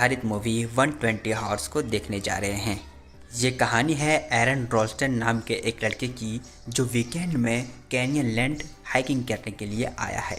आधारित movie 120 horse को देखने जा रहे हैं। ये कहानी है एरन रोल्स्टन नाम के एक लड़के की जो वीकेंड में कैनियन लैंड हाइकिंग करने के लिए आया है।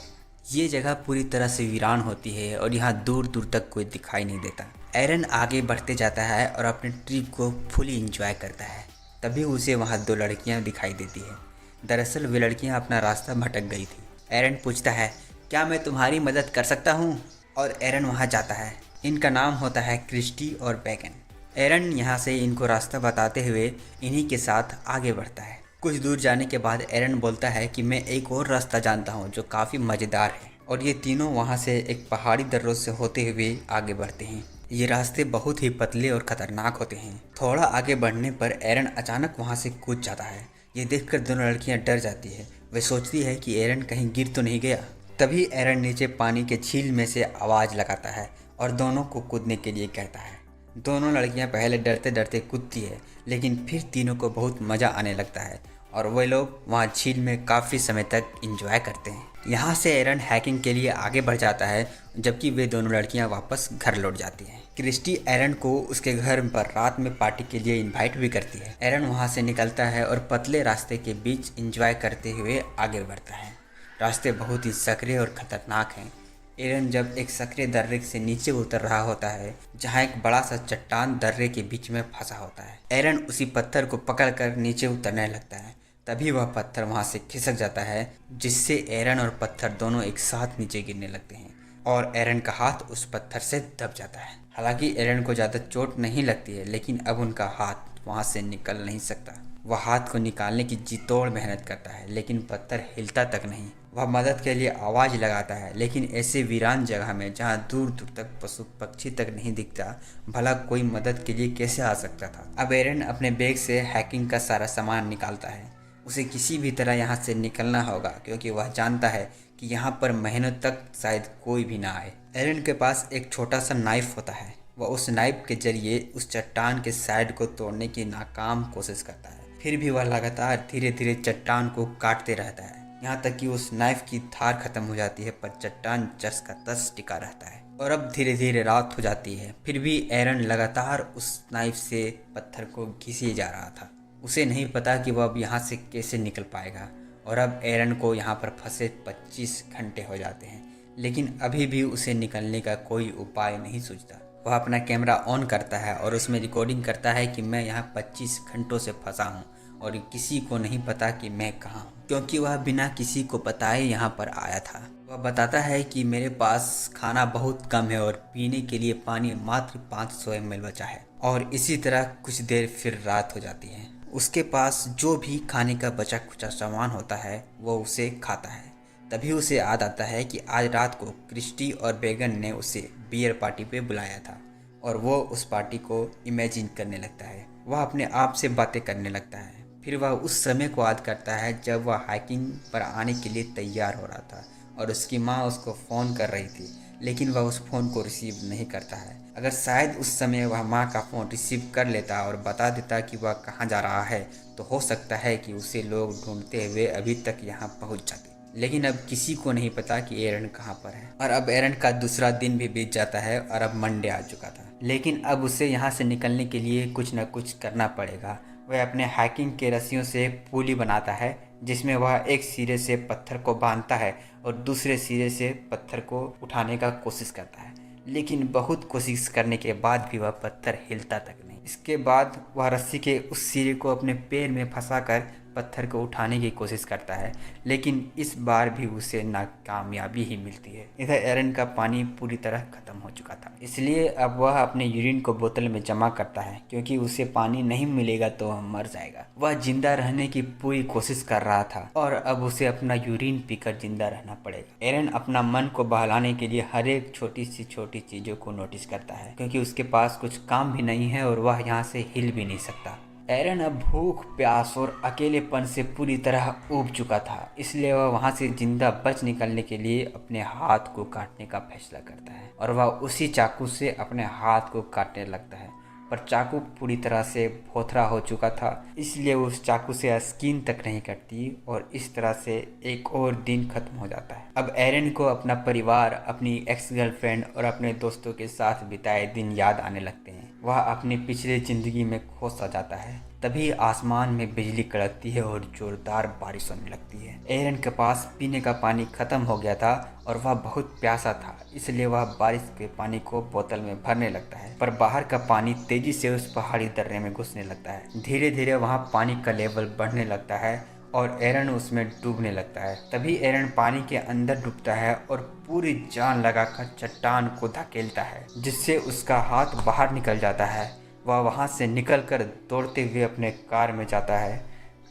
ये जगह पूरी तरह से वीरान होती है और यहाँ दूर दूर तक कोई दिखाई नहीं देता। एरन आगे बढ़ते जाता है और अपने ट्रिप को फुली इंजॉय करता है। तभी उसे वहाँ दो लड़कियाँ दिखाई देती है। दरअसल वे लड़कियाँ अपना रास्ता भटक गई थी। एरन पूछता है, क्या मैं तुम्हारी मदद कर सकता हूँ? और एरन वहाँ जाता है। इनका नाम होता है क्रिस्टी और बैगन। एरन यहाँ से इनको रास्ता बताते हुए इन्हीं के साथ आगे बढ़ता है। कुछ दूर जाने के बाद एरन बोलता है कि मैं एक और रास्ता जानता हूँ जो काफ़ी मज़ेदार है, और ये तीनों वहाँ से एक पहाड़ी दर्रों से होते हुए आगे बढ़ते हैं। ये रास्ते बहुत ही पतले और ख़तरनाक होते हैं। थोड़ा आगे बढ़ने पर एरन अचानक वहाँ से कूद जाता है। ये देखकर दोनों लड़कियाँ डर जाती है। वे सोचती है कि एरन कहीं गिर तो नहीं गया। तभी एरन नीचे पानी के झील में से आवाज़ लगाता है और दोनों को कूदने के लिए कहता है। दोनों लड़कियां पहले डरते डरते कूदती है, लेकिन फिर तीनों को बहुत मज़ा आने लगता है और वे लोग वहां झील में काफ़ी समय तक एंजॉय करते हैं। यहां से एरन हैकिंग के लिए आगे बढ़ जाता है, जबकि वे दोनों लड़कियां वापस घर लौट जाती हैं। क्रिस्टी एरन को उसके घर पर रात में पार्टी के लिए इन्वाइट भी करती है। एरन वहां से निकलता है और पतले रास्ते के बीच एंजॉय करते हुए आगे बढ़ता है। रास्ते बहुत ही सकरे और ख़तरनाक हैं। एरन जब एक सकरे दर्रे से नीचे उतर रहा होता है, जहाँ एक बड़ा सा चट्टान दर्रे के बीच में फंसा होता है। एरन उसी पत्थर को पकड़कर नीचे उतरने लगता है। तभी वह पत्थर वहाँ से खिसक जाता है, जिससे एरन और पत्थर दोनों एक साथ नीचे गिरने लगते हैं और एरन का हाथ उस पत्थर से दब जाता है। हालांकि एरन को ज़्यादा चोट नहीं लगती है, लेकिन अब उनका हाथ वहाँ से निकल नहीं सकता। वह हाथ को निकालने की जी तोड़ मेहनत करता है, लेकिन पत्थर हिलता तक नहीं। वह मदद के लिए आवाज़ लगाता है, लेकिन ऐसे वीरान जगह में जहाँ दूर दूर तक पशु पक्षी तक नहीं दिखता, भला कोई मदद के लिए कैसे आ सकता था। अब एरन अपने बैग से हैकिंग का सारा सामान निकालता है। उसे किसी भी तरह यहाँ से निकलना होगा, क्योंकि वह जानता है कि यहाँ पर महीनों तक शायद कोई भी ना आए। एरन के पास एक छोटा सा नाइफ होता है। वह उस नाइफ के जरिए उस चट्टान के साइड को तोड़ने की नाकाम कोशिश करता है। फिर भी वह लगातार धीरे धीरे चट्टान को काटते रहता है, यहाँ तक कि उस नाइफ की धार खत्म हो जाती है, पर चट्टान जस का तस टिका रहता है। और अब धीरे धीरे रात हो जाती है। फिर भी एरन लगातार उस नाइफ से पत्थर को घिसे जा रहा था। उसे नहीं पता कि वह अब यहाँ से कैसे निकल पाएगा। और अब एरन को यहाँ पर फंसे 25 घंटे हो जाते हैं, लेकिन अभी भी उसे निकलने का कोई उपाय नहीं सूझता। वह अपना कैमरा ऑन करता है और उसमें रिकॉर्डिंग करता है कि मैं यहाँ 25 घंटों से फंसा हूँ और किसी को नहीं पता कि मैं कहाँ हूँ, क्योंकि वह बिना किसी को बताए यहाँ पर आया था। वह बताता है कि मेरे पास खाना बहुत कम है और पीने के लिए पानी मात्र 500 ml बचा है। और इसी तरह कुछ देर फिर रात हो जाती है। उसके पास जो भी खाने का बचा खुचा सामान होता है वो उसे खाता है। तभी उसे याद आता है कि आज रात को क्रिस्टी और बैगन ने उसे बियर पार्टी पे बुलाया था, और वो उस पार्टी को इमेजिन करने लगता है। वह अपने आप से बातें करने लगता है। फिर वह उस समय को याद करता है जब वह हाइकिंग पर आने के लिए तैयार हो रहा था और उसकी माँ उसको फ़ोन कर रही थी, लेकिन वह उस फ़ोन को रिसीव नहीं करता है। अगर शायद उस समय वह माँ का फ़ोन रिसीव कर लेता और बता देता कि वह कहाँ जा रहा है, तो हो सकता है कि उसे लोग ढूंढते हुए अभी तक यहाँ पहुँच जाते। लेकिन अब किसी को नहीं पता कि एरन कहाँ पर है। और अब एरन का दूसरा दिन भी बीत जाता है और अब मंडे आ चुका था। लेकिन अब उसे यहाँ से निकलने के लिए कुछ न कुछ करना पड़ेगा। वह अपने हाइकिंग के रस्सियों से पुली बनाता है, जिसमें वह एक सिरे से पत्थर को बांधता है और दूसरे सिरे से पत्थर को उठाने का कोशिश करता है, लेकिन बहुत कोशिश करने के बाद भी वह पत्थर हिलता तक नहीं। इसके बाद वह रस्सी के उस सिरे को अपने पैर में फंसाकर पत्थर को उठाने की कोशिश करता है, लेकिन इस बार भी उसे नाकामयाबी ही मिलती है। इधर एरन का पानी पूरी तरह खत्म हो चुका था, इसलिए अब वह अपने यूरिन को बोतल में जमा करता है, क्योंकि उसे पानी नहीं मिलेगा तो वह मर जाएगा। वह जिंदा रहने की पूरी कोशिश कर रहा था और अब उसे अपना यूरिन पीकर जिंदा रहना पड़ेगा। एरन अपना मन को बहलाने के लिए हर एक छोटी चीजों को नोटिस करता है, क्योंकि उसके पास कुछ काम भी नहीं है और वह यहाँ से हिल भी नहीं सकता। एरन अब भूख, प्यास और अकेलेपन से पूरी तरह ऊब चुका था, इसलिए वह वहाँ से जिंदा बच निकलने के लिए अपने हाथ को काटने का फैसला करता है और वह उसी चाकू से अपने हाथ को काटने लगता है। पर चाकू पूरी तरह से भोथरा हो चुका था, इसलिए उस चाकू से स्किन तक नहीं कटती और इस तरह से एक और दिन खत्म हो जाता है। अब एरन को अपना परिवार, अपनी एक्स गर्लफ्रेंड और अपने दोस्तों के साथ बिताए दिन याद आने लगते हैं। वह अपनी पिछले जिंदगी में खो सा जाता है। तभी आसमान में बिजली कड़कती है और जोरदार बारिश होने लगती है। एरन के पास पीने का पानी खत्म हो गया था और वह बहुत प्यासा था, इसलिए वह बारिश के पानी को बोतल में भरने लगता है। पर बाहर का पानी तेजी से उस पहाड़ी दर्रे में घुसने लगता है। धीरे धीरे वहाँ पानी का लेवल बढ़ने लगता है और एरन उसमें डूबने लगता है। तभी एरन पानी के अंदर डूबता है और पूरी जान लगाकर चट्टान को धकेलता है, जिससे उसका हाथ बाहर निकल जाता है। वह वहाँ से निकलकर दौड़ते हुए अपने कार में जाता है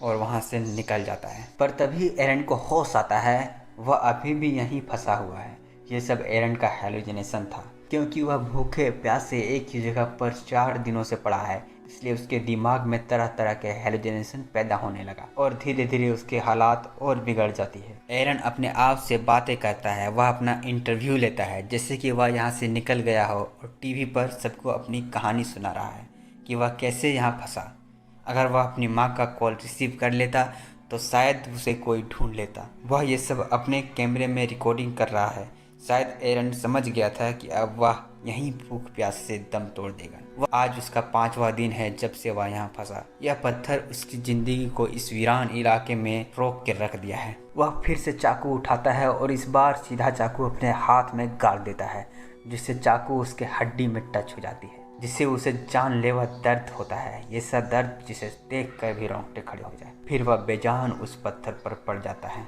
और वहाँ से निकल जाता है। पर तभी एरन को होश आता है, वह अभी भी यहीं फंसा हुआ है। ये सब एरन का हेलुसिनेशन था, क्योंकि वह भूखे प्यासे एक ही जगह पर 4 दिनों से पड़ा है, इसलिए उसके दिमाग में तरह तरह के हेलुसिनेशन पैदा होने लगा और धीरे धीरे उसके हालात और बिगड़ जाती है। एरन अपने आप से बातें करता है, वह अपना इंटरव्यू लेता है जैसे कि वह यहाँ से निकल गया हो और टीवी पर सबको अपनी कहानी सुना रहा है कि वह कैसे यहाँ फंसा। अगर वह अपनी माँ का कॉल रिसीव कर लेता तो शायद उसे कोई ढूंढ लेता। वह ये सब अपने कैमरे में रिकॉर्डिंग कर रहा है। शायद एरन समझ गया था कि अब वह यहीं भूख प्यास से दम तोड़ देगा। वह आज उसका 5वां दिन है जब से वह यहाँ फंसा। यह पत्थर उसकी जिंदगी को इस वीरान इलाके में रोक के रख दिया है। वह फिर से चाकू उठाता है और इस बार सीधा चाकू अपने हाथ में गाड़ देता है, जिससे चाकू उसके हड्डी में टच हो जाती है, जिससे उसे जानलेवा दर्द होता है। ये सब दर्द जिसे देख कर भी रोंगटे खड़े हो जाए। फिर वह बेजान उस पत्थर पर पड़ जाता है।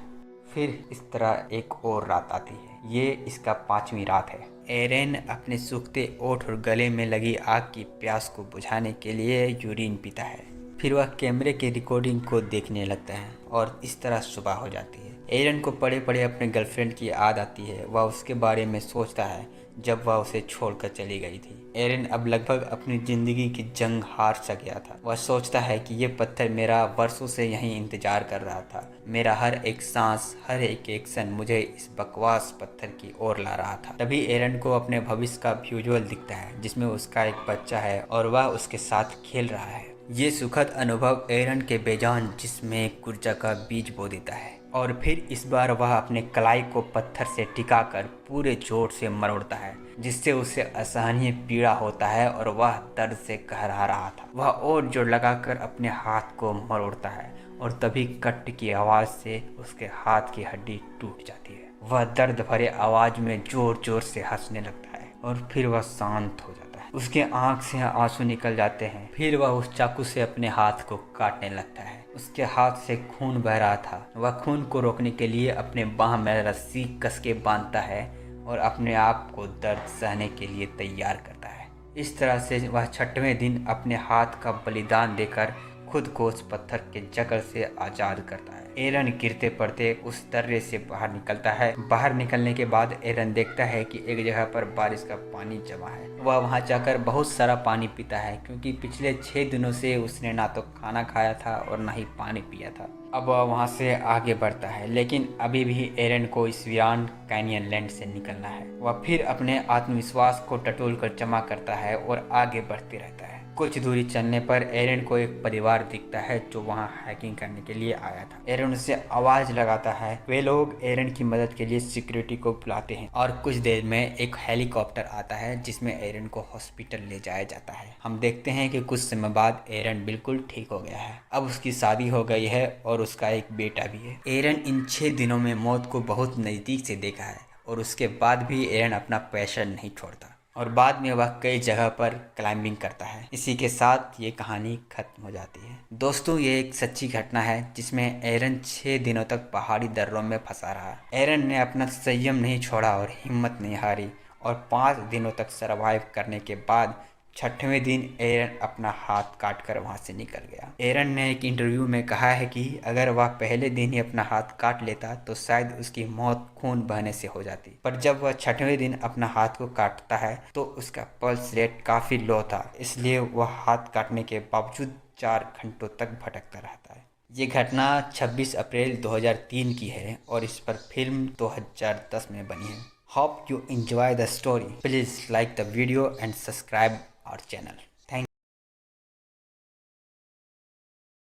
फिर इस तरह एक और रात आती है। ये इसका 5वीं रात है। एरन अपने सूखते ओठ और गले में लगी आग की प्यास को बुझाने के लिए यूरिन पीता है। फिर वह कैमरे के रिकॉर्डिंग को देखने लगता है और इस तरह सुबह हो जाती है। एरन को पड़े पड़े अपने गर्लफ्रेंड की याद आती है। वह उसके बारे में सोचता है जब वह उसे छोड़कर चली गई थी। एरन अब लगभग अपनी ज़िंदगी की जंग हार सा गया था। वह सोचता है कि ये पत्थर मेरा वर्षों से यहीं इंतजार कर रहा था। मेरा हर एक सांस, हर एक एक्शन मुझे इस बकवास पत्थर की ओर ला रहा था। तभी एरन को अपने भविष्य का विजुअल दिखता है, जिसमें उसका एक बच्चा है और वह उसके साथ खेल रहा है। ये सुखद अनुभव एरन के बेजान जिस्म में एक ऊर्जा का बीज बो देता है और फिर इस बार वह अपने कलाई को पत्थर से टिकाकर पूरे जोर से मरोड़ता है, जिससे उसे असहनीय पीड़ा होता है और वह दर्द से कहरा रहा था। वह और जोर लगाकर अपने हाथ को मरोड़ता है और तभी कट की आवाज़ से उसके हाथ की हड्डी टूट जाती है। वह दर्द भरे आवाज़ में जोर जोर से हंसने लगता है और फिर वह शांत हो जाता है। उसके आँख से आंसू निकल जाते हैं। फिर वह उस चाकू से अपने हाथ को काटने लगता है। उसके हाथ से खून बह रहा था। वह खून को रोकने के लिए अपने बाह में रस्सी कस के बांधता है और अपने आप को दर्द सहने के लिए तैयार करता है। इस तरह से वह 6वें दिन अपने हाथ का बलिदान देकर खुद को उस पत्थर के जकड़ से आज़ाद करता है। एरन गिरते पड़ते उस दर्रे से बाहर निकलता है। बाहर निकलने के बाद एरन देखता है कि एक जगह पर बारिश का पानी जमा है। वह वहां जाकर बहुत सारा पानी पीता है, क्योंकि पिछले 6 दिनों से उसने ना तो खाना खाया था और ना ही पानी पिया था। अब वह वहां से आगे बढ़ता है, लेकिन अभी भी एरन को इस वीरान कैनियन लैंड से निकलना है। वह फिर अपने आत्मविश्वास को टटोल कर जमा करता है और आगे बढ़ते रहता है। कुछ दूरी चलने पर एरन को एक परिवार दिखता है जो वहां हाइकिंग करने के लिए आया था। एरन उससे आवाज लगाता है। वे लोग एरन की मदद के लिए सिक्योरिटी को बुलाते हैं और कुछ देर में एक हेलीकॉप्टर आता है जिसमें एरन को हॉस्पिटल ले जाया जाता है। हम देखते हैं कि कुछ समय बाद एरन बिल्कुल ठीक हो गया है। अब उसकी शादी हो गई है और उसका एक बेटा भी है। एरन इन 6 दिनों में मौत को बहुत नज़दीक से देखा है और उसके बाद भी एरन अपना पैशन नहीं छोड़ता और बाद में वह कई जगह पर क्लाइंबिंग करता है। इसी के साथ ये कहानी खत्म हो जाती है। दोस्तों, ये एक सच्ची घटना है जिसमें एरन 6 दिनों तक पहाड़ी दर्रों में फंसा रहा। एरन ने अपना संयम नहीं छोड़ा और हिम्मत नहीं हारी और 5 दिनों तक सरवाइव करने के बाद 6वें दिन एरन अपना हाथ काटकर वहां से निकल गया। एरन ने एक इंटरव्यू में कहा है कि अगर वह पहले दिन ही अपना हाथ काट लेता तो शायद उसकी मौत खून बहने से हो जाती, पर जब वह 6वें दिन अपना हाथ को काटता है तो उसका पल्स रेट काफ़ी लो था, इसलिए वह हाथ काटने के बावजूद 4 घंटों तक भटकता रहता है। ये घटना 26 अप्रैल 2003 की है और इस पर फिल्म 2010 में बनी है। Hope you enjoy the story. Please like the video and subscribe our channel.